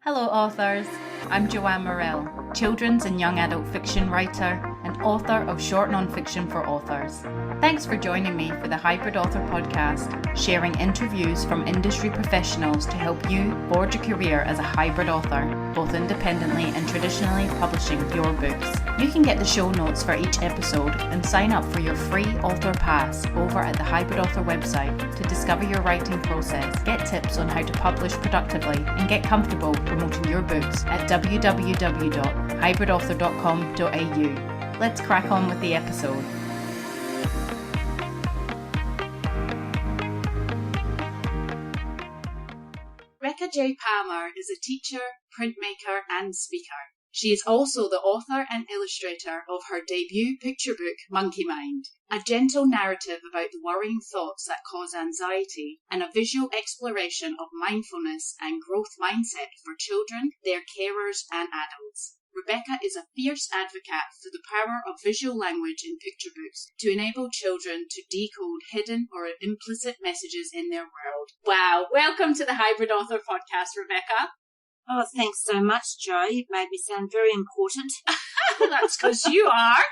Hello authors, I'm Joanne Morrell, children's and young adult fiction writer and author of short non-fiction for authors. Thanks for joining me for the Hybrid Author podcast, sharing interviews from industry professionals to help you forge a career as a hybrid author, both independently and traditionally publishing your books. You can get the show notes for each episode and sign up for your free author pass over at the Hybrid Author website to discover your writing process, get tips on how to publish productively, and get comfortable promoting your books at www.hybridauthor.com.au. Let's crack on with the episode. Rebecca J. Palmer is a teacher, printmaker, and speaker. She is also the author and illustrator of her debut picture book, Monkey Mind, a gentle narrative about the worrying thoughts that cause anxiety and a visual exploration of mindfulness and growth mindset for children, their carers, and adults. Rebecca is a fierce advocate for the power of visual language in picture books to enable children to decode hidden or implicit messages in their world. Wow, welcome to the Hybrid Author podcast, Rebecca. Oh, thanks so much, Jo. You've made me sound very important. That's because you are.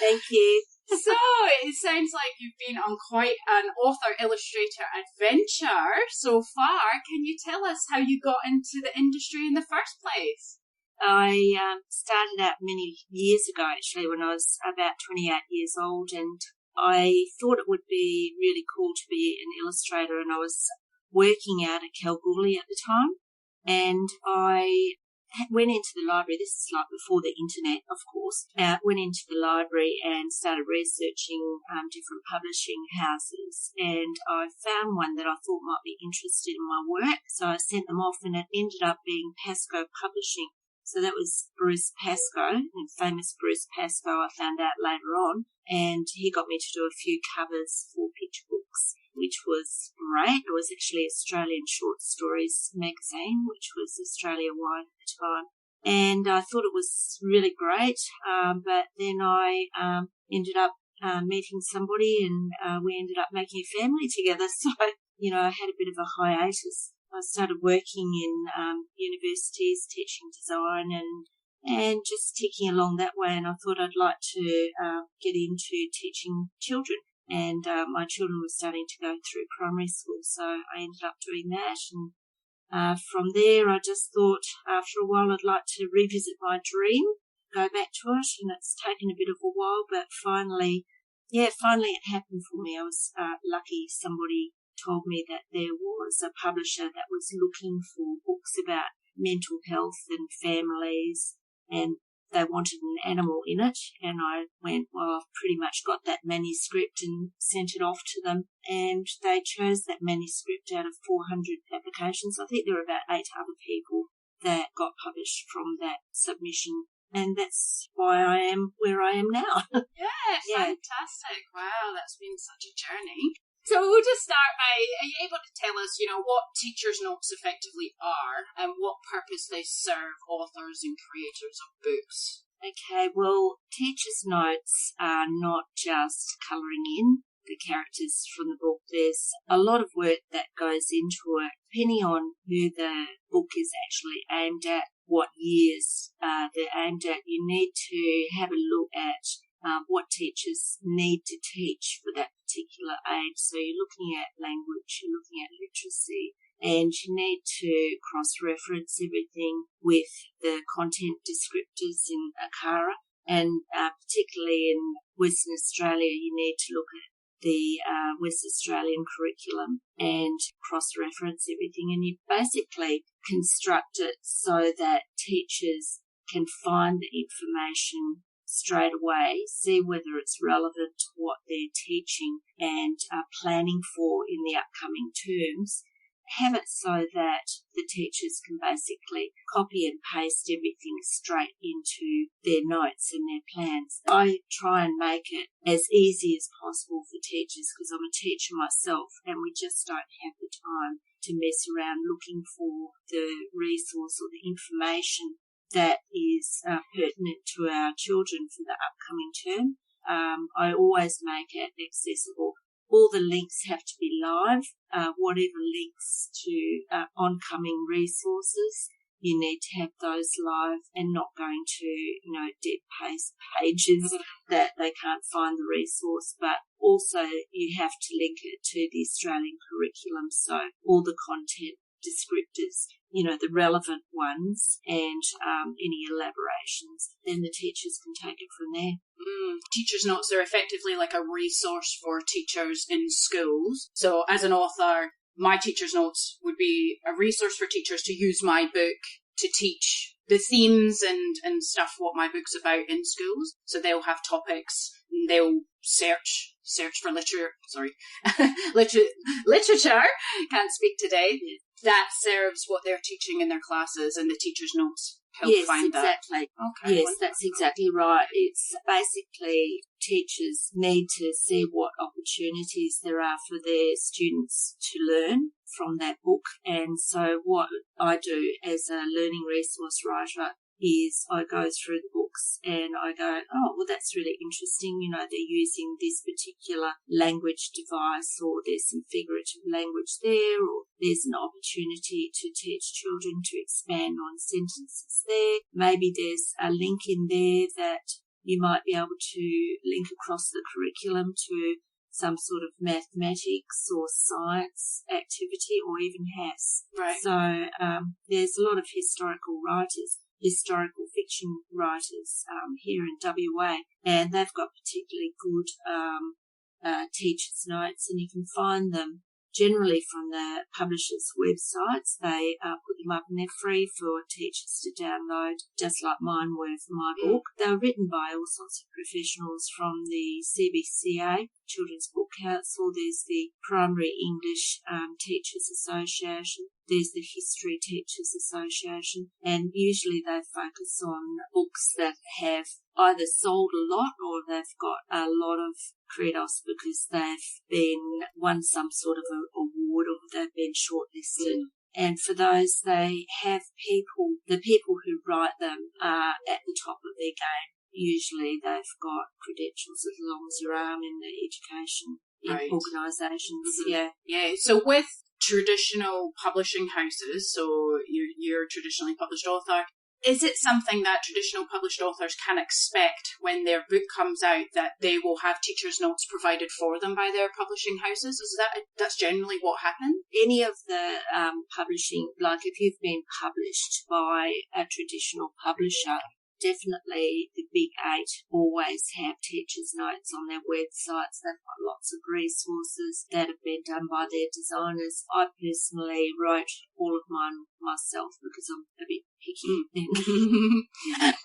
Thank you. So, it sounds like you've been on quite an author-illustrator adventure so far. Can you tell us how you got into the industry in the first place? I started out many years ago, actually, when I was about 28 years old, and I thought it would be really cool to be an illustrator, and I was working out at Kalgoorlie at the time. And I went into the library, this is like before the internet, of course, went into the library and started researching different publishing houses. And I found one that I thought might be interested in my work. So I sent them off and it ended up being Pascoe Publishing. So that was Bruce Pascoe, and famous Bruce Pascoe I found out later on. And he got me to do a few covers for picture books, which was great. It was actually Australian Short Stories magazine, which was Australia-wide at the time. And I thought it was really great, but then I ended up meeting somebody and we ended up making a family together. So, I had a bit of a hiatus. I started working in universities, teaching design and just ticking along that way. And I thought I'd like to get into teaching children. And my children were starting to go through primary school, so I ended up doing that. And from there, I just thought after a while I'd like to revisit my dream, go back to it. And it's taken a bit of a while, but finally it happened for me. I was lucky. Somebody told me that there was a publisher that was looking for books about mental health and families, and they wanted an animal in it. And I went, well, I've pretty much got that manuscript, and sent it off to them. And they chose that manuscript out of 400 applications. I think there were about 8 other people that got published from that submission. And that's why I am where I am now. Yeah, fantastic. Wow, that's been such a journey. So we'll just start by, are you able to tell us, what teacher's notes effectively are and what purpose they serve authors and creators of books? Okay, well, teacher's notes are not just colouring in the characters from the book. There's a lot of work that goes into it, depending on who the book is actually aimed at, what years they're aimed at. You need to have a look at what teachers need to teach for that particular age. So you're looking at language, you're looking at literacy, and you need to cross-reference everything with the content descriptors in ACARA. And particularly in Western Australia, you need to look at the West Australian curriculum and cross-reference everything. And you basically construct it so that teachers can find the information straight away, see whether it's relevant to what they're teaching and are planning for in the upcoming terms. Have it so that the teachers can basically copy and paste everything straight into their notes and their plans. I try and make it as easy as possible for teachers because I'm a teacher myself and we just don't have the time to mess around looking for the resource or the information that is pertinent to our children for the upcoming term. I always make it accessible all the links have to be live, whatever links to oncoming resources. You need to have those live and not going to, dead pages that they can't find the resource, but also you have to link it to the Australian curriculum, so all the content descriptors, the relevant ones, and any elaborations, then the teachers can take it from there. Teachers' notes are effectively like a resource for teachers in schools. So as an author, my teacher's notes would be a resource for teachers to use my book to teach the themes and stuff what my book's about in schools. So they'll have topics, and they'll search for literature, can't speak today. That serves what they're teaching in their classes, and the teacher's notes help find that. Exactly. Okay. Yes, that's exactly right. It's basically teachers need to see what opportunities there are for their students to learn from that book. And so what I do as a learning resource writer is I go through the books and I go, oh, well, that's really interesting. They're using this particular language device, or there's some figurative language there, or there's an opportunity to teach children to expand on sentences there. Maybe there's a link in there that you might be able to link across the curriculum to some sort of mathematics or science activity, or even HASS. Right. So there's a lot of historical fiction writers here in WA, and they've got particularly good teachers' notes, and you can find them generally from the publishers' websites. They put them up and they're free for teachers to download, just like mine were for my book. They were written by all sorts of professionals from the CBCA, Children's Book Council. There's the Primary English Teachers Association. There's the History Teachers Association, and usually they focus on books that have either sold a lot or they've got a lot of credos because they've won some sort of award, or they've been shortlisted. And for those, they have the people who write them are at the top of their game. Usually they've got credentials as long as your arm in the education organisations. Mm-hmm. Yeah. So with traditional publishing houses, so you're a traditionally published author, is it something that traditional published authors can expect when their book comes out that they will have teachers' notes provided for them by their publishing houses? That's generally what happens? Any of the publishing, like if you've been published by a traditional publisher, definitely the big 8 always have teachers' notes on their websites. They've got lots of resources that have been done by their designers. I personally wrote all of mine myself because I'm a bit picky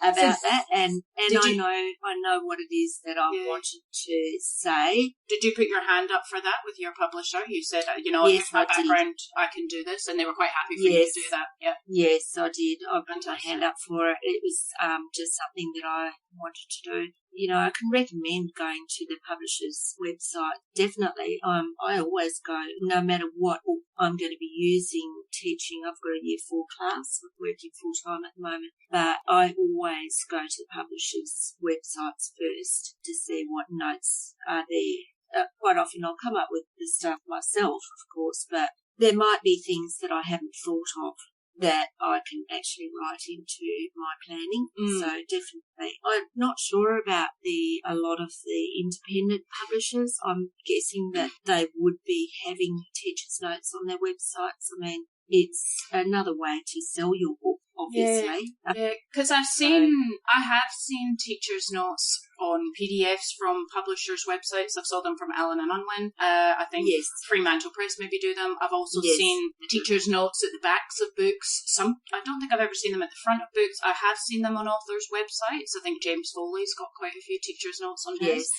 about that, and I know what it is that I wanted to say. Did you put your hand up for that with your publisher? You said, yes, with my background, I can do this, and they were quite happy for you to do that. Yeah. Yes, I did. I put my hand up for it. It was just something that I wanted to do. I can recommend going to the publisher's website. Definitely. I always go, no matter what book I'm going to be using teaching. I've got a year 4 class. I'm working full time at the moment, but I always go to the publisher's websites first to see what notes are there. Quite often I'll come up with the stuff myself, of course, but there might be things that I haven't thought of that I can actually write into my planning. So definitely. I'm not sure about a lot of the independent publishers. I'm guessing that they would be having teachers' notes on their websites. I mean, it's another way to sell your book, obviously. Yeah, because I have seen teachers' notes on PDFs from publishers' websites. I've saw them from Allen and Unwin. I think Fremantle Press maybe do them. I've also seen teachers' notes at the backs of books. I don't think I've ever seen them at the front of books. I have seen them on authors' websites. I think James Foley's got quite a few teachers' notes on his.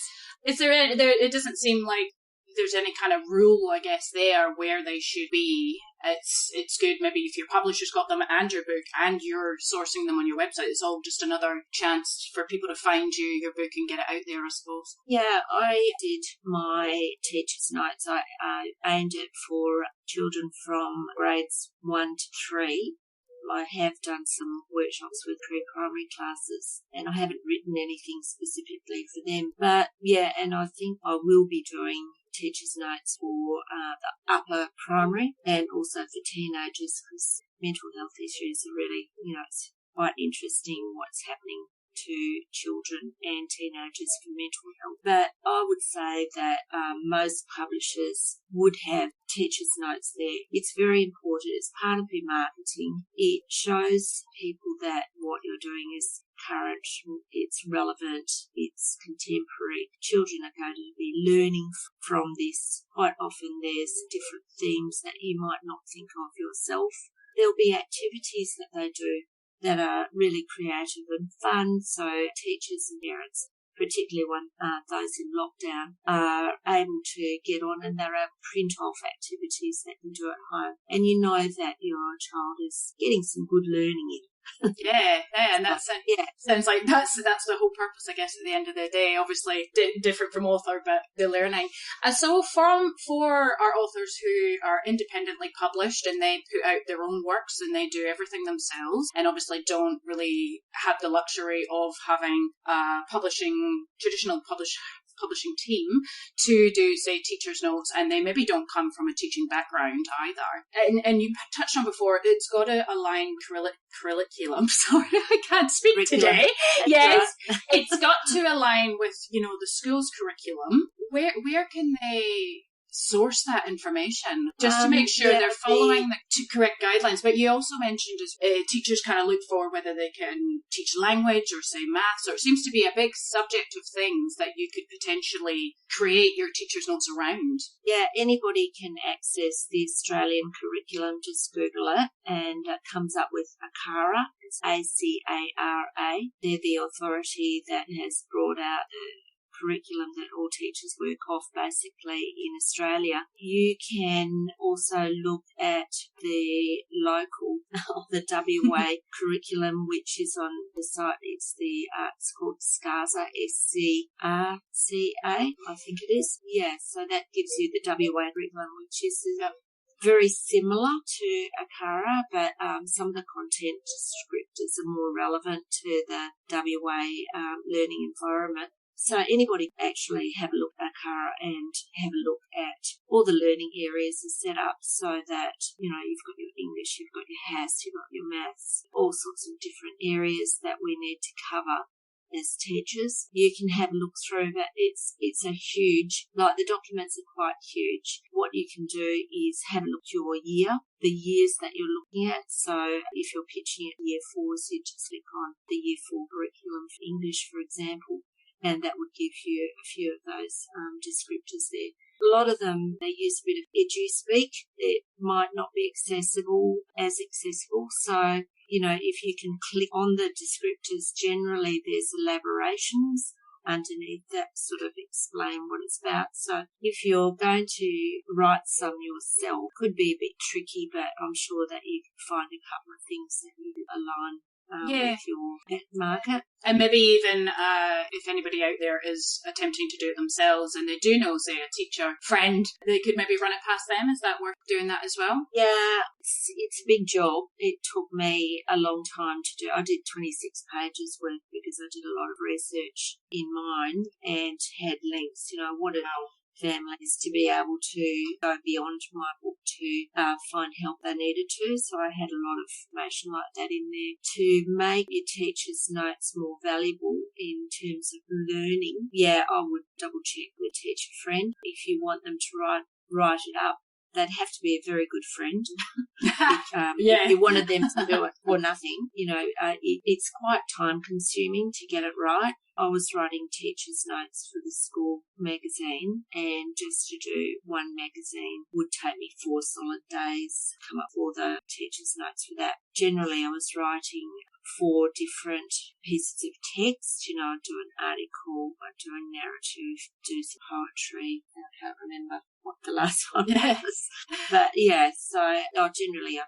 Is there it doesn't seem like there's any kind of rule, I guess, there where they should be. It's good maybe if your publisher's got them and your book and you're sourcing them on your website. It's all just another chance for people to find your book and get it out there, I suppose. Yeah, I did my teacher's notes. I aimed it for children from grades 1 to 3. I have done some workshops with pre-primary classes, and I haven't written anything specifically for them. But yeah, and I think I will be doing teacher's notes for the upper primary and also for teenagers, because mental health issues are really, it's quite interesting what's happening to children and teenagers for mental health. But I would say that most publishers would have teachers' notes there. It's very important. It's part of your marketing. It shows people that what you're doing is current, it's relevant, it's contemporary. Children are going to be learning from this. Quite often there's different themes that you might not think of yourself. There'll be activities that they do that are really creative and fun, so teachers and parents, particularly when those in lockdown, are able to get on and they're able to print off activities that you can do at home. And you know that your child is getting some good learning in. Yeah, and that sounds like that's the whole purpose, I guess, at the end of the day. Obviously, different from author, but the learning. So for our authors who are independently published and they put out their own works and they do everything themselves, and obviously don't really have the luxury of having traditional publishing team to do, say, teacher's notes, and they maybe don't come from a teaching background either. And you touched on before, it's got to align curriculum. Sorry, I can't speak today. Yes, it's got to align with, the school's curriculum. Where can they source that information just to make sure they're following the correct guidelines? But you also mentioned teachers kind of look for whether they can teach language or say maths, or it seems to be a big subject of things that you could potentially create your teacher's notes around. Yeah, anybody can access the Australian curriculum. Just Google it and it comes up with ACARA. It's ACARA. They're the authority that has brought out the curriculum that all teachers work off basically in Australia. You can also look at the local, the WA curriculum, which is on the site. It's called SCARSA, SCRCA, I think it is. Yeah, so that gives you the WA curriculum, which is very similar to ACARA, but some of the content descriptors are more relevant to the WA learning environment. So anybody actually have a look at ACARA and have a look at all the learning areas are set up so that, you've got your English, you've got your HAS, you've got your maths, all sorts of different areas that we need to cover as teachers. You can have a look through, but it's a huge, the documents are quite huge. What you can do is have a look at your year, the years that you're looking at. So if you're pitching at year 4s, you just click on the year 4 curriculum for English, for example, and that would give you a few of those descriptors there. A lot of them, they use a bit of edu-speak. It might not be accessible. So, if you can click on the descriptors, generally there's elaborations underneath that sort of explain what it's about. So if you're going to write some yourself, could be a bit tricky, but I'm sure that you can find a couple of things that you align with your market. And maybe even if anybody out there is attempting to do it themselves and they do know, say, a teacher friend, they could maybe run it past them. Is that worth doing that as well? Yeah, it's a big job. It took me a long time to do. I did 26 pages worth because I did a lot of research in mind and had links. I wanted families to be able to go beyond my book to find help they needed to. So I had a lot of information like that in there to make your teacher's notes more valuable in terms of learning. Yeah, I would double check with a teacher friend. If you want them to write it up, they'd have to be a very good friend. If you wanted them to do it for nothing, it's quite time consuming to get it right. I was writing teacher's notes for the school magazine, and just to do one magazine would take me 4 solid days to come up with all the teacher's notes for that. Generally, I was writing 4 different pieces of text. I'd do an article, I'd do a narrative, do some poetry. I can't remember what the last one was. But so I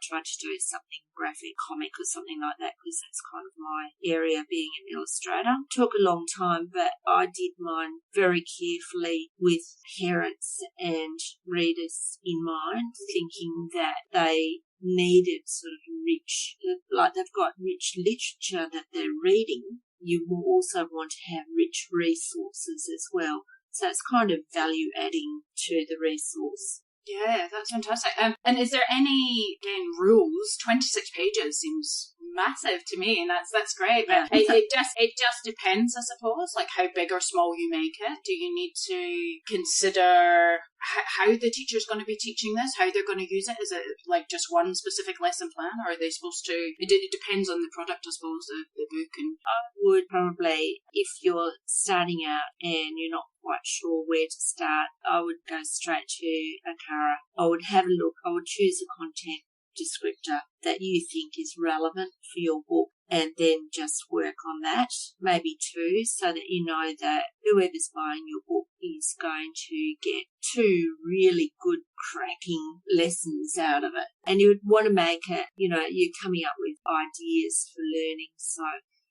try to do something graphic, comic or something like that, because that's kind of my area, being an illustrator. It took a long time, but I did mine very carefully with parents and readers in mind, thinking that they needed sort of rich, they've got rich literature that they're reading. You will also want to have rich resources as well. So it's kind of value adding to the resource. Yeah, that's fantastic. And is there any, again, rules? 26 pages seems massive to me, and that's great. But Yeah. it just depends, I suppose, like how big or small you make it. Do you need to consider how the teacher's going to be teaching this, how they're going to use it? Is it like just one specific lesson plan, or are they supposed to? It depends on the product, I suppose, the book. And I would probably, if you're starting out and you're not quite sure where to start, I would go straight to Akara. I would have a look. I would choose a content descriptor that you think is relevant for your book, and then just work on that, maybe two, so that you know that whoever's buying your book is going to get two really good cracking lessons out of it. And you would want to make it, you're coming up with ideas for learning. So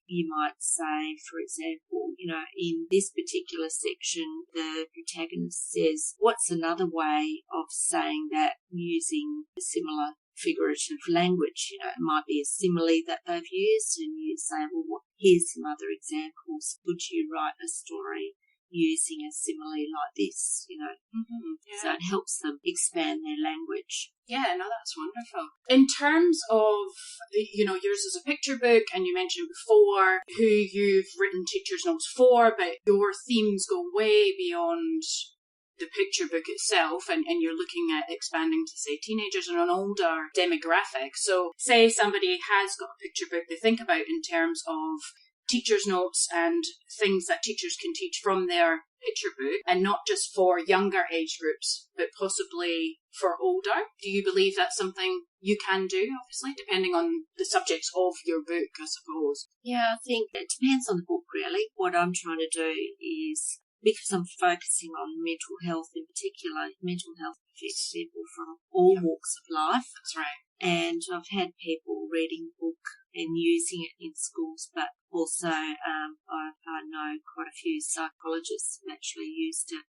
you might say, for example, in this particular section, the protagonist says, what's another way of saying that using a similar figurative language? It might be a simile that they've used, and you say, well, here's some other examples. Would you write a story using a simile like this? Mm-hmm, yeah. So it helps them expand their language. Yeah, no, that's wonderful. In terms of, yours is a picture book, and you mentioned before who you've written teacher's notes for, but your themes go way beyond the picture book itself, and you're looking at expanding to, say, teenagers and an older demographic. So say somebody has got a picture book they think about in terms of teacher's notes and things that teachers can teach from their picture book, and not just for younger age groups, but possibly for older. Do you believe that's something you can do, obviously, depending on the subjects of your book, I suppose? Yeah, I think it depends on the book, really. What I'm trying to do is, because I'm focusing on mental health in particular, mental health affects people from all walks of life. That's right. And I've had people reading the book and using it in schools, but also I know quite a few psychologists have actually used it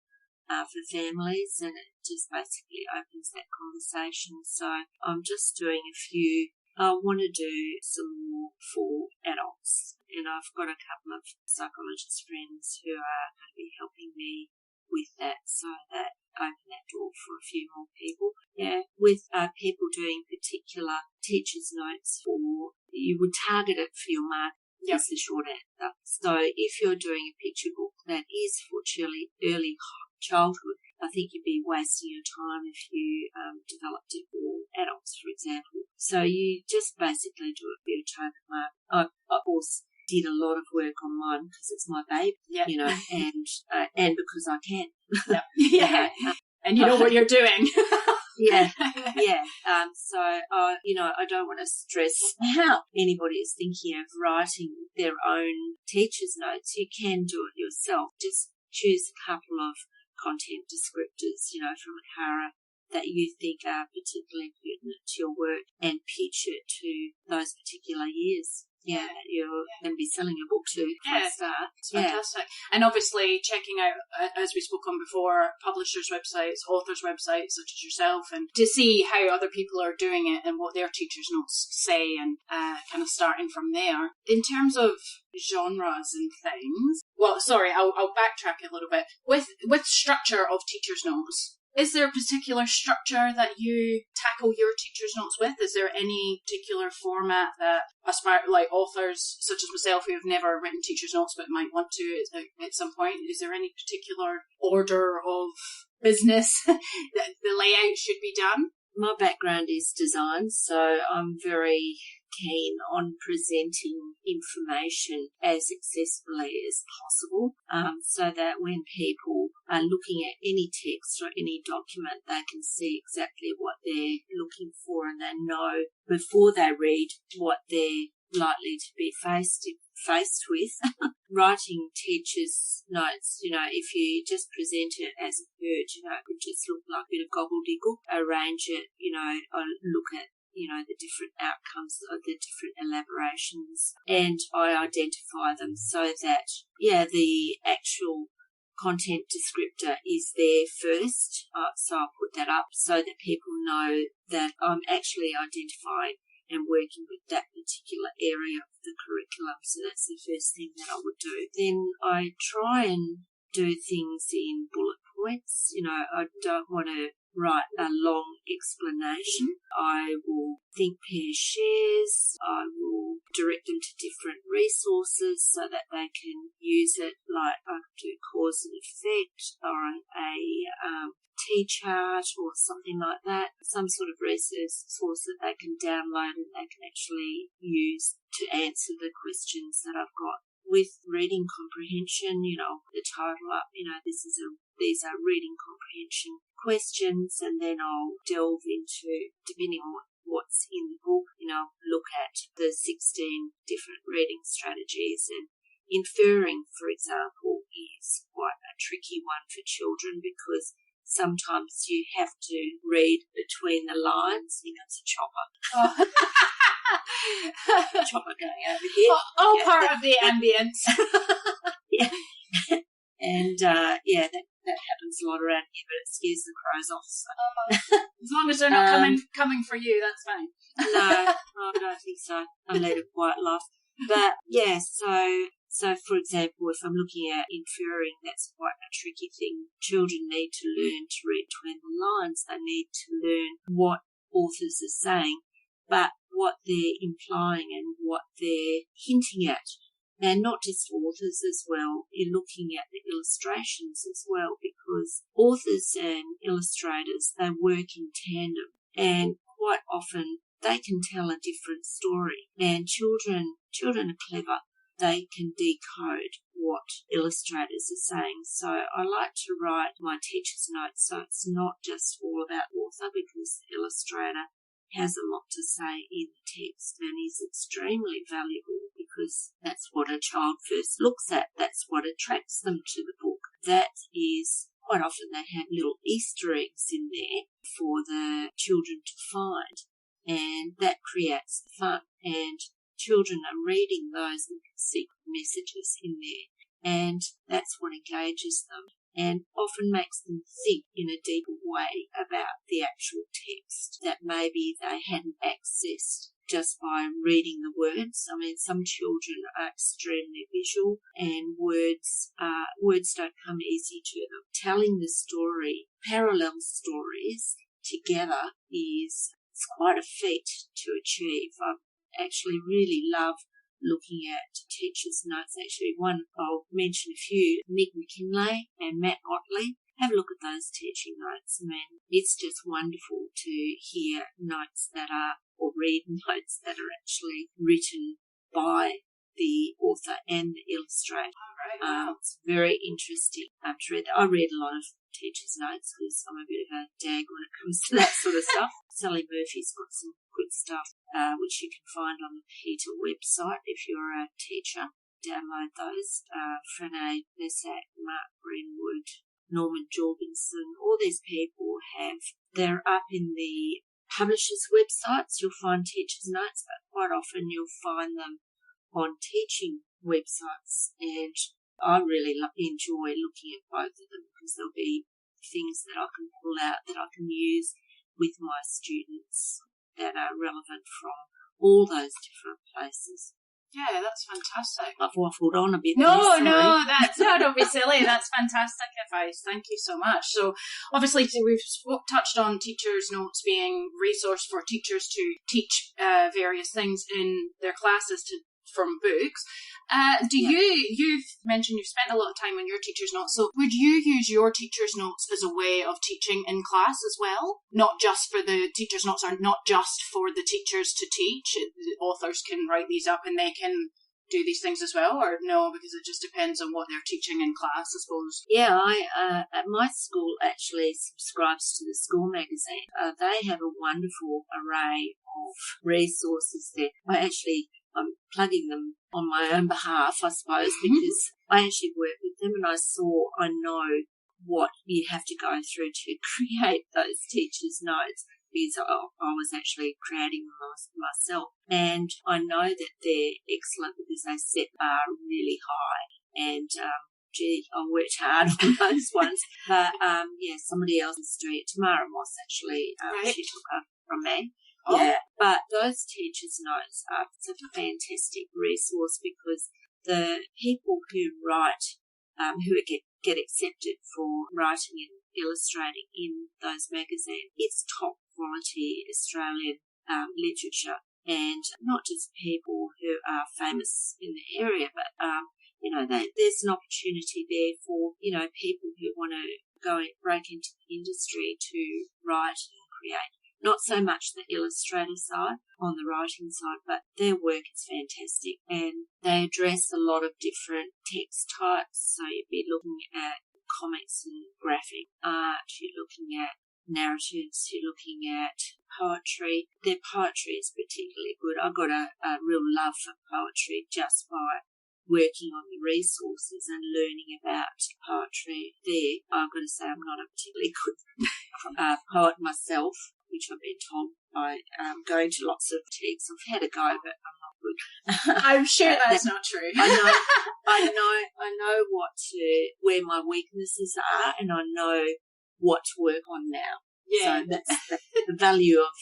for families, and it just basically opens that conversation. So I'm just doing a few. I want to do some more for adults, and I've got a couple of psychologist friends who are going to be helping me with that, so that open that door for a few more people. Yeah, with people doing particular teacher's notes, or you would target it for your market. Yep. Is the short answer. So if you're doing a picture book that is for early childhood, I think you'd be wasting your time if you developed it for adults, for example. So you just basically do it for your target market. I of course did a lot of work on mine because it's my baby, yep. And because I can. Yep. Yeah. And you know what you're doing. Yeah. So, I don't want to stress out anybody who's thinking of writing their own teacher's notes. You can do it yourself. Just choose a couple of content descriptors, from Akara that you think are particularly pertinent to your work, and pitch it to those particular years. Yeah, you're going to be selling a book to. Yeah, it's fantastic. And obviously checking out, as we spoke on before, publishers' websites, authors' websites such as yourself, and to see how other people are doing it and what their teacher's notes say, and kind of starting from there. In terms of genres and things, I'll backtrack a little bit. With structure of teacher's notes, is there a particular structure that you tackle your teacher's notes with? Is there any particular format that authors such as myself who have never written teacher's notes but might want to at some point? Is there any particular order of business that the layout should be done? My background is design, so I'm very keen on presenting information as accessibly as possible, so that when people are looking at any text or any document, they can see exactly what they're looking for, and they know before they read what they're likely to be faced with. Writing teacher's notes, if you just present it as a herd, it could just look like a bit of gobbledygook. Arrange it, look at the different outcomes of the different elaborations, and I identify them so that, the actual content descriptor is there first. So I'll put that up so that people know that I'm actually identifying and working with that particular area of the curriculum. So that's the first thing that I would do. Then I try and do things in bullet points. I don't want to write a long explanation. I will think pair shares. I will direct them to different resources so that they can use it, like I could do cause and effect or a T-chart or something like that, some sort of resource source that they can download and they can actually use to answer the questions that I've got. With reading comprehension, the title up, these are reading comprehension questions, and then I'll delve into, depending on what's in the book, look at the 16 different reading strategies. And inferring, for example, is quite a tricky one for children because sometimes you have to read between the lines. It's a chopper. Oh. Chopper going over here. All part of the ambience. Yeah. And, that happens a lot around here, but it scares the crows off. So. As long as they're not coming for you, that's fine. No, I don't think so. I led a quiet life. But, yeah, so for example, if I'm looking at inferring, that's quite a tricky thing. Children need to learn to read between the lines. They need to learn what authors are saying, but what they're implying and what they're hinting at. And not just authors as well, you're looking at the illustrations as well, because authors and illustrators, they work in tandem, and quite often they can tell a different story. And children are clever. They can decode what illustrators are saying. So I like to write my teacher's notes so it's not just all about author, because the illustrator has a lot to say in the text and is extremely valuable, because that's what a child first looks at. That's what attracts them to the book. That is, quite often they have little Easter eggs in there for the children to find, and that creates fun. And children are reading those and can see messages in there, and that's what engages them and often makes them think in a deeper way about the actual text that maybe they hadn't accessed just by reading the words. I mean, some children are extremely visual, and words don't come easy to them. Telling the story, parallel stories together it's quite a feat to achieve. I actually really love looking at teachers' notes. Actually, one, I'll mention a few, Nick McKinley and Matt Otley. Have a look at those teaching notes. I mean, it's just wonderful to hear notes or read notes that are actually written by the author and the illustrator. It's very interesting to read. I read a lot of teachers' notes because I'm a bit of a dag when it comes to that sort of stuff. Sally Murphy's got some good stuff, which you can find on the PETA website if you're a teacher. Download those. Frene Nessac, Mark Greenwood, Norman Jorgensen, all these people they're up in the publishers' websites. You'll find teachers' notes, but quite often you'll find them on teaching websites. And I really enjoy looking at both of them because there'll be things that I can pull out that I can use with my students that are relevant from all those different places. Yeah, that's fantastic. I've waffled on a bit. No, don't be silly. That's fantastic advice. Thank you so much. So, obviously, we've touched on teachers' notes being resource for teachers to teach various things in their classes from books. You've mentioned you've spent a lot of time on your teacher's notes, so would you use your teacher's notes as a way of teaching in class as well? Not just for the teacher's notes are not just for the teachers to teach, the authors can write these up and they can do these things as well, or no, because it just depends on what they're teaching in class, I suppose? Yeah, I at my school actually subscribes to the school magazine. They have a wonderful array of resources there. I'm plugging them on my own behalf, I suppose, because I actually work with them and I know what you have to go through to create those teachers' notes, because I was actually creating them myself. And I know that they're excellent because they set the bar really high. And, I worked hard on those ones. But, somebody else is doing it. Tamara Moss actually, she took up from me. Oh. Yeah, but those teachers' notes are such a fantastic resource because the people who write who get accepted for writing and illustrating in those magazines. It's top quality Australian literature, and not just people who are famous in the area, but there's an opportunity there for people who want to break into the industry to write and create. Not so much the illustrator side on the writing side, but their work is fantastic, and they address a lot of different text types. So you'd be looking at comics and graphic art, you're looking at narratives, you're looking at poetry. Their poetry is particularly good. I got a real love for poetry just by working on the resources and learning about poetry there. I've got to say I'm not a particularly good poet myself, which I've been told by going to lots of boutiques. I've had a go, but I'm not good. I'm sure that's not true. I know where my weaknesses are, and I know what to work on now. Yeah. So that's the value of,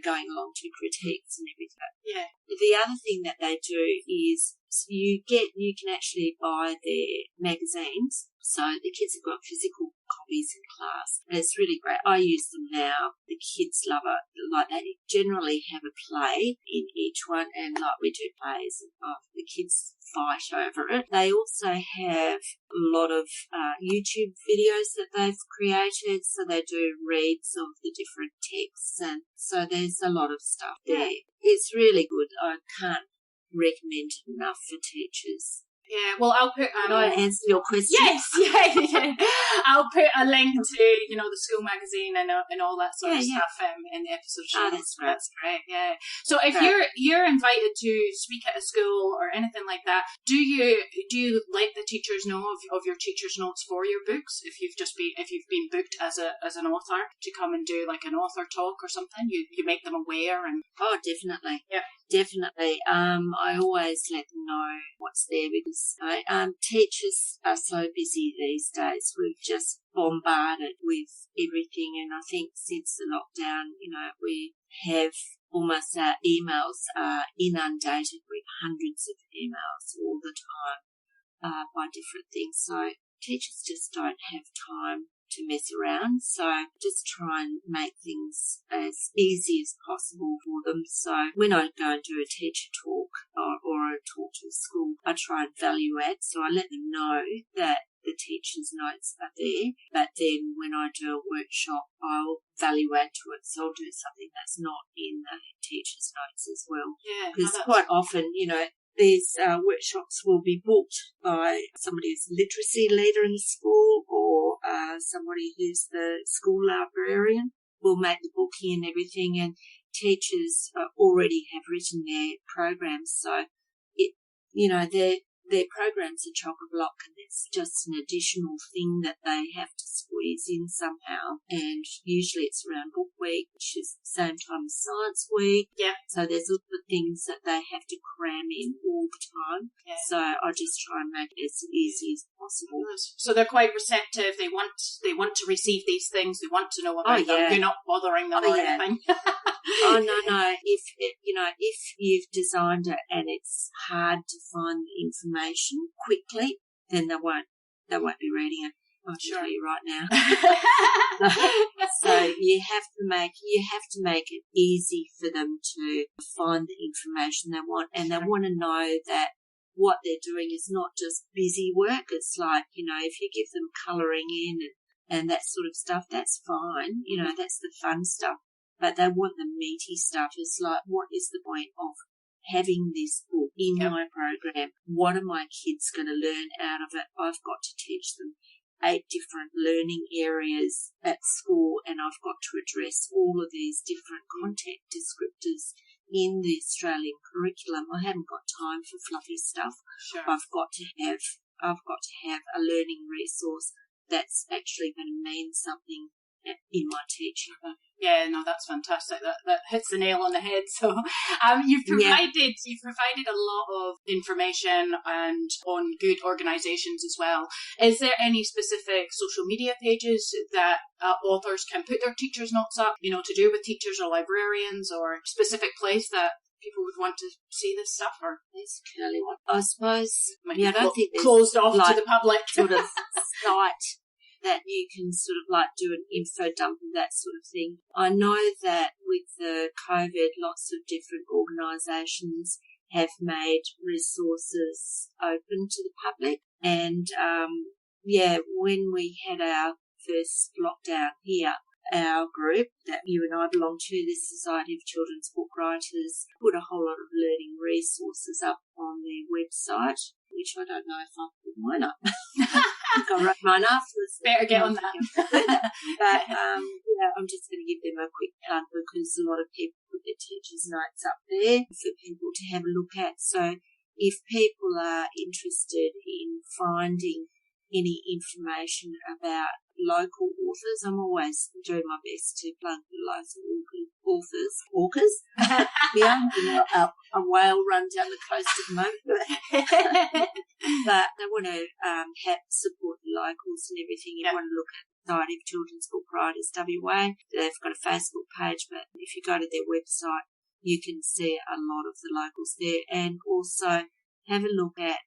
going along to critiques and everything. Yeah. The other thing that they do is you can actually buy their magazines. So the kids have got physical copies in class, and it's really great. I use them now. The kids love it. Like, they generally have a play in each one, and like we do plays, and the kids fight over it. They also have a lot of YouTube videos that they've created, so they do reads of the different texts, and so there's a lot of stuff there. It's really good. I can't recommend it enough for teachers. Yeah, well, I'll put... Can I answer your question? Yes, yeah. I'll put a link to, the school magazine and all that sort of stuff in the episode show. Oh, that's great. That's great, yeah. So if you're invited to speak at a school or anything like that, do you let the teachers know of your teacher's notes for your books? If you've been booked as an author to come and do like an author talk or something, you make them aware and... Oh, definitely. Yeah. Definitely. I always let them know what's there, because teachers are so busy these days. We've just bombarded with everything, and I think since the lockdown, we have almost our emails are inundated with hundreds of emails all the time by different things. So teachers just don't have time to mess around, so just try and make things as easy as possible for them. So when I go and do a teacher talk or a talk to a school, I try and value add, so I let them know that the teacher's notes are there, but then when I do a workshop, I'll value add to it, so I'll do something that's not in the teacher's notes as well. Yeah, because quite often, these workshops will be booked by somebody who's a literacy leader in the school, or somebody who's the school librarian will make the booking and everything, and teachers already have written their programs, so their programs are chock-a-block, and it's just an additional thing that they have to squeeze in somehow. And usually it's around book week, which is the same time as science week. Yeah. So there's lots of things that they have to cram in all the time. Yeah. So I just try and make it as easy as possible. So they're quite receptive. They want to receive these things. They want to know about them. You're not bothering them or anything. Oh, no. If you've designed it and it's hard to find the information quickly, then they won't be reading it. I'll tell you right now. So you have to make it easy for them to find the information they want, and they want to know that what they're doing is not just busy work. It's like, if you give them colouring in and that sort of stuff, that's fine. That's the fun stuff. But they want the meaty stuff. It's like, what is the point of having this book in my program? What are my kids going to learn out of it? I've got to teach them 8 different learning areas at school, and I've got to address all of these different content descriptors in the Australian curriculum. I haven't got time for fluffy stuff. Sure. I've got to have a learning resource that's actually going to mean something in my teaching. Yeah, no, that's fantastic. That hits the nail on the head. So, you've provided a lot of information and on good organisations as well. Is there any specific social media pages that authors can put their teachers' notes up? To do with teachers or librarians, or specific place that people would want to see this stuff? Or This curly one, I suppose. I don't think there's closed off to the public sort of site that you can sort of like do an info dump and that sort of thing. I know that with the COVID, lots of different organisations have made resources open to the public. And, when we had our first lockdown here, our group that you and I belong to, the Society of Children's Book Writers, put a whole lot of learning resources up on their website, which I don't know if I put mine up. I think I wrote mine afterwards. Better get on that. But, I'm just going to give them a quick plug because a lot of people put their teachers' notes up there for people to have a look at. So if people are interested in finding any information about local authors, I'm always doing my best to plug the local authors. Orcas? A whale run down the coast at the moment. But they want to support the locals and everything. You want to look at the Society of Children's Book Writers WA. They've got a Facebook page, but if you go to their website, you can see a lot of the locals there. And also have a look at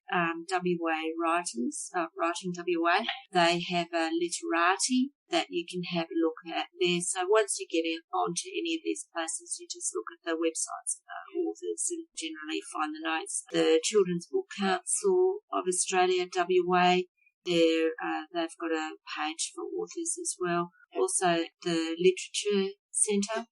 WA Writers, Writing WA. They have a literati that you can have a look at there. So once you get onto any of these places, you just look at the websites of the authors and generally find the notes. The Children's Book Council of Australia, WA, they've got a page for authors as well. Also, the Literature Centre.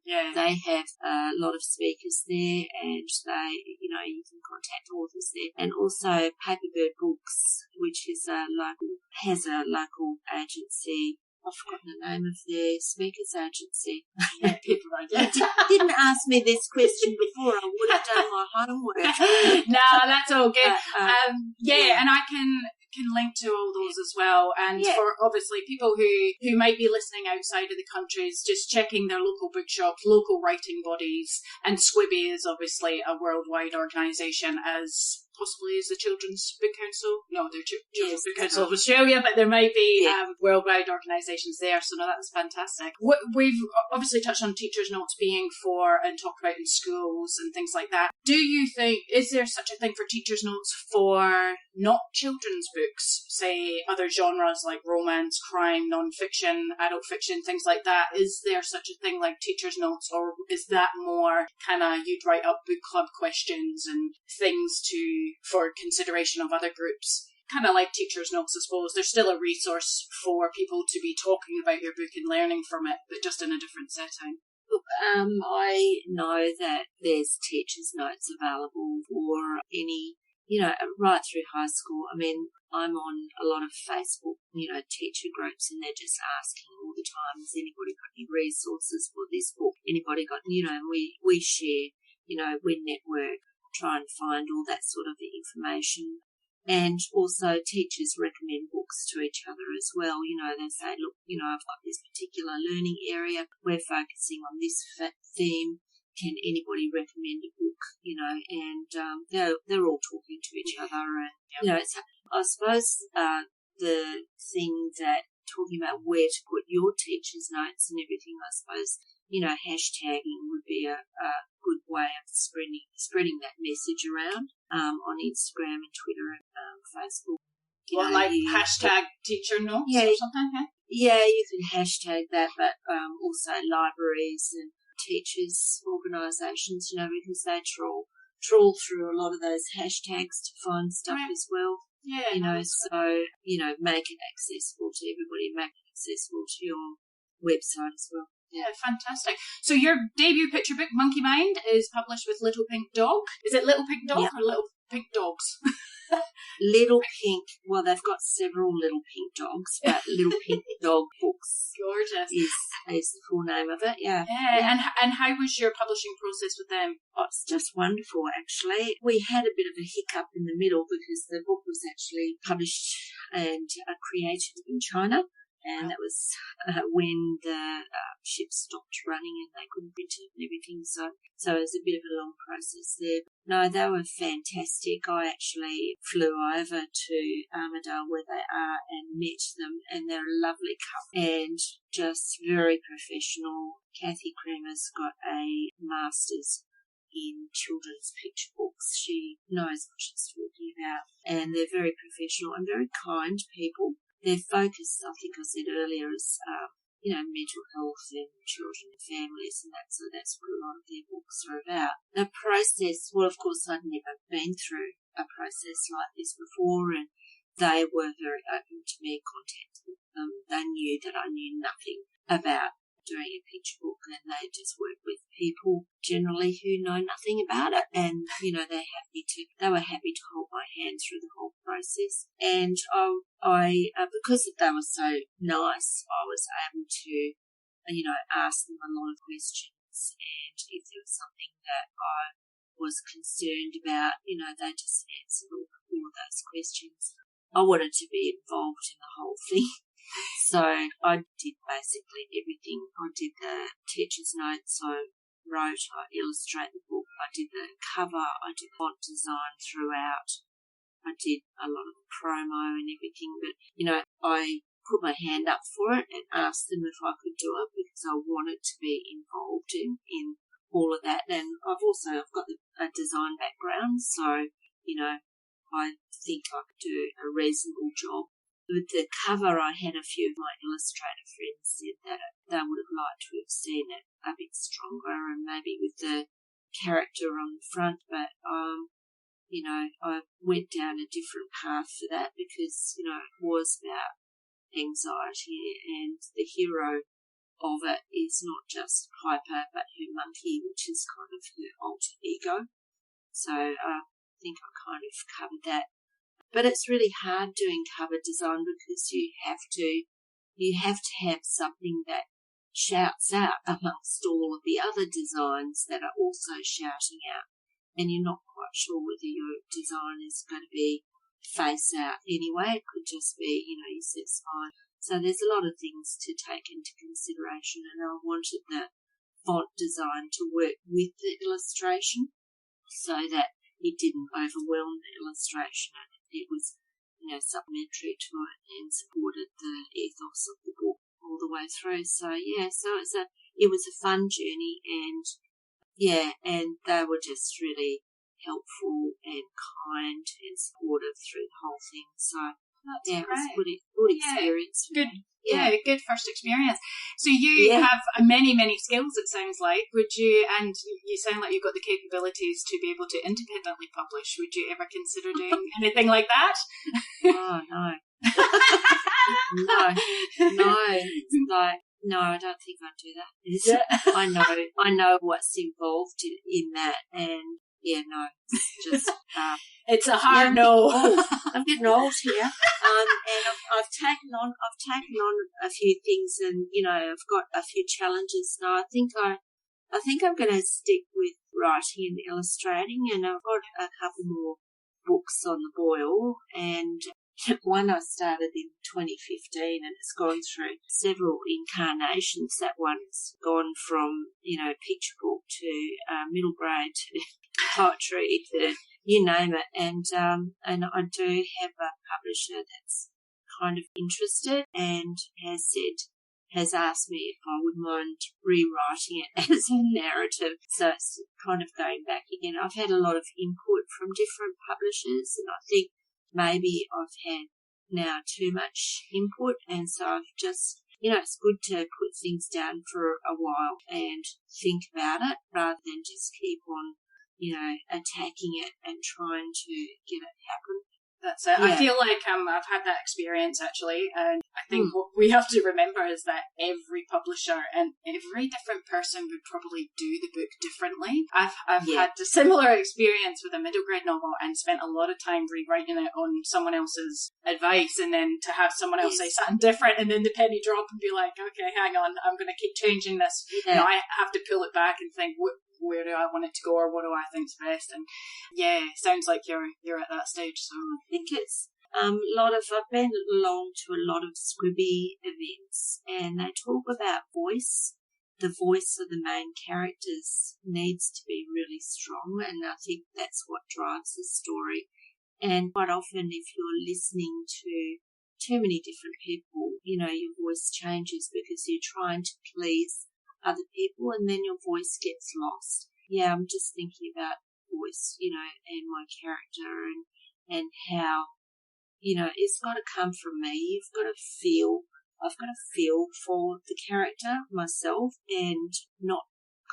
Yeah. They have a lot of speakers there and you can contact authors there. And also Paperbird Books, which has a local agency. I've forgotten the name of their speakers agency. Yeah, people are dead. Didn't ask me this question before. I would have done my homework. No, that's all good. And I can link to all those as well. And for obviously people who might be listening outside of the countries, just checking their local bookshops, local writing bodies, and Squibby is obviously a worldwide organisation, as possibly as the Children's Book Council. No, the Children's Book Council of Australia, but there might be worldwide organisations there. So no, that's fantastic. We've obviously touched on teachers' notes being for and talk about in schools and things like that. Do you think, is there such a thing for teachers' notes for not children's books, say other genres like romance, crime, non-fiction, adult fiction, things like that? Is there such a thing like teachers' notes, or is that more kind of you'd write up book club questions and things for consideration of other groups? Kind of like teachers' notes, I suppose. There's still a resource for people to be talking about your book and learning from it, but just in a different setting. Look, I know that there's teachers' notes available for any, right through high school. I mean, I'm on a lot of Facebook, teacher groups, and they're just asking all the time, has anybody got any resources for this book? Anybody got, and we share, we network, try and find all that sort of information. And also teachers recommend books to each other as well. They say, look, I've got this particular learning area. We're focusing on this theme. Can anybody recommend a book? And they're all talking to each other. And, it's, I suppose the thing that talking about where to put your teacher's notes and everything, I suppose, hashtagging would be a good way of spreading that message around on Instagram and Twitter and Facebook. Hashtag teacher notes or something? Huh? Yeah, you can hashtag that, but also libraries and teachers' organisations, because they trawl through a lot of those hashtags to find stuff as well. Yeah. So, make it accessible to everybody, make it accessible to your website as well. Yeah, fantastic. So your debut picture book, Monkey Mind, is published with Little Pink Dog. Is it Little Pink Dog or Little Pink Dogs? Little Pink, well, they've got several Little Pink Dogs, but Little Pink Dog Books. Gorgeous. Is the full name of it, yeah. And how was your publishing process with them? Oh, it's just wonderful, actually. We had a bit of a hiccup in the middle because the book was actually published and created in China. And that was when the ship stopped running and they couldn't print it and everything. So it was a bit of a long process there. No, they were fantastic. I actually flew over to Armidale where they are and met them, and they're a lovely couple and just very professional. Kathy Creamer's got a master's in children's picture books. She knows what she's talking about, and they're very professional and very kind people. Their focus, I think I said earlier, is mental health and children and families, and that's what a lot of their books are about. The process, well, of course, I'd never been through a process like this before, and they were very open to me contacting them. They knew that I knew nothing about doing a picture book, and they just work with people generally who know nothing about it, and they were happy to hold my hand through the whole process. And I because they were so nice, I was able to ask them a lot of questions, and if there was something that I was concerned about, they just answered all of those questions. I wanted to be involved in the whole thing. So I did basically everything. I did the teacher's notes, I wrote, I illustrated the book, I did the cover, I did font design throughout, I did a lot of the promo and everything. But, I put my hand up for it and asked them if I could do it because I wanted to be involved in all of that. And I've got a design background, so, I think I could do a reasonable job. With the cover, I had a few of my illustrator friends said that they would have liked to have seen it a bit stronger and maybe with the character on the front, but, I went down a different path for that because, it was about anxiety, and the hero of it is not just Piper but her monkey, which is kind of her alter ego. So I think I kind of covered that. But it's really hard doing cover design because you have to have something that shouts out amongst all of the other designs that are also shouting out, and you're not quite sure whether your design is going to be face out anyway. It could just be, you said smile. So there's a lot of things to take into consideration, and I wanted the font design to work with the illustration so that it didn't overwhelm the illustration, and it was, supplementary to it and supported the ethos of the book all the way through. So it was a fun journey, and they were just really helpful and kind and supportive through the whole thing. So it was a good experience. Good. Yeah, good first experience. So you have many, many skills, it sounds like. And you sound like you've got the capabilities to be able to independently publish. Would you ever consider doing anything like that? Oh, no. No, I don't think I'd do that. I know what's involved in that, and no, it's just it's a hard no. I'm getting old here, and I've taken on a few things, and I've got a few challenges now. I think I'm going to stick with writing and illustrating, and I've got a couple more books on the boil, and one I started in 2015, and it's gone through several incarnations. That one's gone from, picture book to middle grade to poetry to you name it. And I do have a publisher that's kind of interested and has asked me if I would mind rewriting it as a narrative. So it's kind of going back again. I've had a lot of input from different publishers, and I think maybe I've had now too much input, and so I've just, it's good to put things down for a while and think about it rather than just keep on, attacking it and trying to get it happen. That's it. Yeah. I feel like I've had that experience actually, and I think what we have to remember is that every publisher and every different person would probably do the book differently. I've had a similar experience with a middle grade novel and spent a lot of time rewriting it on someone else's advice, and then to have someone else say something different, and then the penny drop and be like, okay, hang on, I'm going to keep changing this. Yeah. I have to pull it back and think, where do I want it to go, or what do I think's best? And sounds like you're at that stage. So I think it's I've been along to a lot of Scribby events, and they talk about voice. The voice of the main characters needs to be really strong, and I think that's what drives the story. And quite often, if you're listening to too many different people, your voice changes because you're trying to please other people, and then your voice gets lost. I'm just thinking about voice, and my character and how, it's got to come from me. I've got to feel for the character myself and not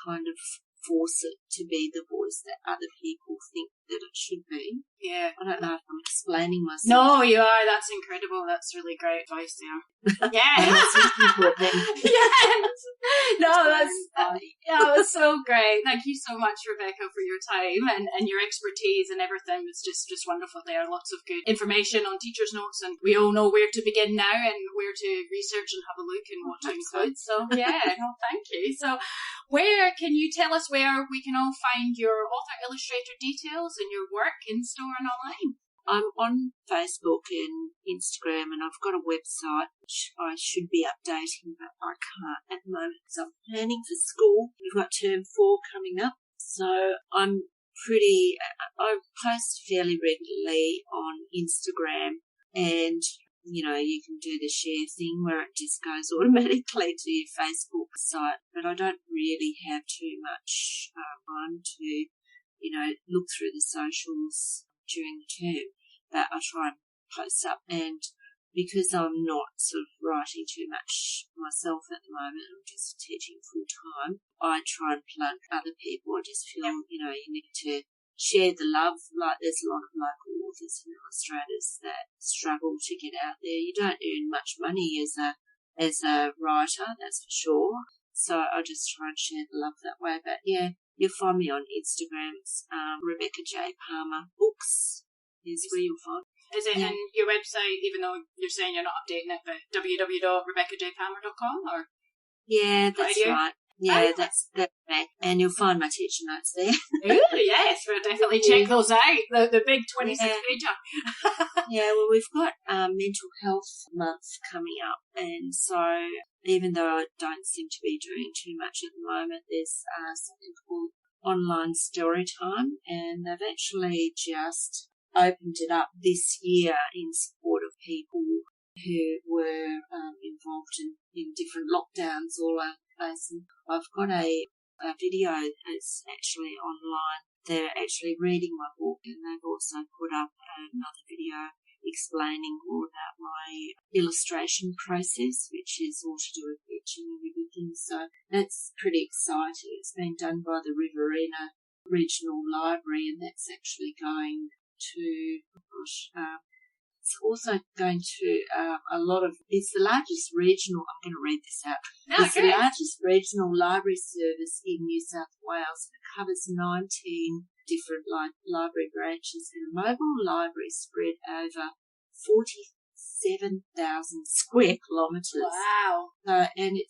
kind of force it to be the voice that other people think that it should be. Yeah. I don't know if I'm explaining myself. No, you are. That's incredible. That's really great advice there. Yeah. No, that's so great. Thank you so much, Rebecca, for your time and your expertise and everything. It's just wonderful there. Lots of good information on teacher's notes, and we all know where to begin now and where to research and have a look and what to include. So thank you. So where can you tell us where we can all find your author illustrator details and your work in store and online? I'm on Facebook and Instagram, and I've got a website which I should be updating, but I can't at the moment because I'm planning for school. We've got term 4 coming up, so I post fairly regularly on Instagram, and you can do the share thing where it just goes automatically to your Facebook site, but I don't really have too much time to look through the socials during the term, but I try and post up. And because I'm not sort of writing too much myself at the moment, I'm just teaching full time, I try and plug other people. I just feel, you need to share the love. Like, there's a lot of local authors and illustrators that struggle to get out there. You don't earn much money as a writer, that's for sure. So I just try and share the love that way. But you'll find me on Instagram. It's Rebecca J. Palmer Books is where you'll find me. Is it in your website, even though you're saying you're not updating it, but www.rebeccajpalmer.com? Or? Yeah, that's right. Yeah, that's me. And you'll find my teacher notes there. Ooh, yes, we'll definitely check those out. The big 26-pager. Well, we've got Mental Health Month coming up, and so even though I don't seem to be doing too much at the moment, there's something called Online Story Time, and they've actually just opened it up this year in support of people who were involved in different lockdowns all over the place. And I've got a video that's actually online. They're actually reading my book, and they've also put up another video explaining all about my illustration process, which is all to do with etching and everything. So that's pretty exciting. It's been done by the Riverina Regional Library, and that's actually going to, it's also going to it's the largest regional, I'm going to read this out. It's the largest regional library service in New South Wales. It covers 19 different library branches and a mobile library spread over 47,000 square kilometres. Wow. And it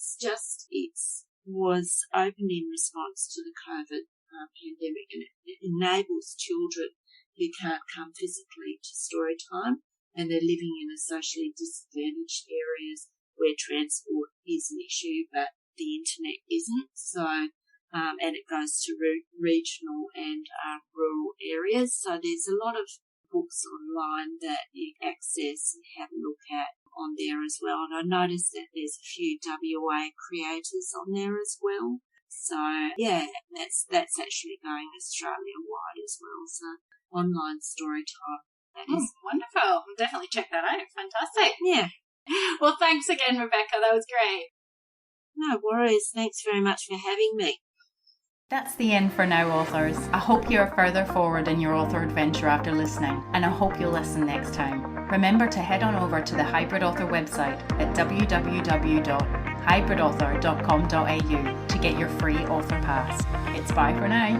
was opened in response to the COVID pandemic, and it enables children who can't come physically to story time, and they're living in a socially disadvantaged areas where transport is an issue but the internet isn't. So, and it goes to regional and rural areas. So there's a lot of books online that you access and have a look at on there as well. And I noticed that there's a few WA creators on there as well. So that's actually going Australia-wide as well. So online story time. That is wonderful. I'll definitely check that out. Fantastic. Yeah. Well, thanks again, Rebecca. That was great. No worries. Thanks very much for having me. That's the end for now, authors. I hope you are further forward in your author adventure after listening, and I hope you'll listen next time. Remember to head on over to the Hybrid Author website at www.hybridauthor.com.au to get your free author pass. It's bye for now.